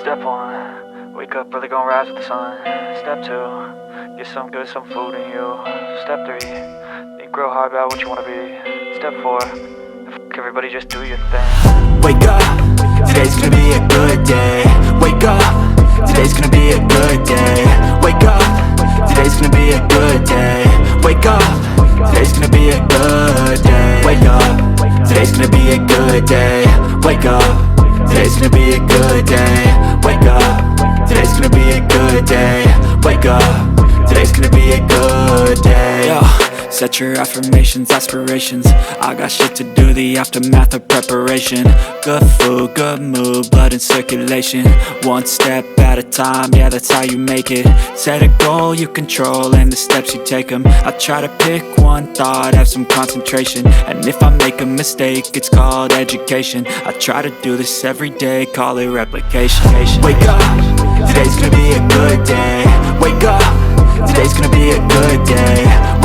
Step 1, wake up early, gonna rise with the sun. Step 2, get some good, some food in you. Step 3, think real hard about what you wanna be. Step 4, everybody just do your thing. Wake up, today's gonna be a good day. Wake up, today's gonna be a good day. Wake up, today's gonna be a good day. Wake up, today's gonna be a good day. Wake up, today's gonna be a good day. Wake up, today's gonna be a good day. Wake up, today's gonna be a good day. Wake up, today's gonna be a good day. Yo, set your affirmations, aspirations. I got shit to do, the aftermath of preparation. Good food, good mood, blood in circulation. One step at a time, yeah, that's how you make it. Set a goal you control and the steps you take them. I try to pick one thought, have some concentration. And if I make a mistake, it's called education. I try to do this every day, call it replication. Wake up, today's gonna be a good day. Wake up, today's gonna be a good day.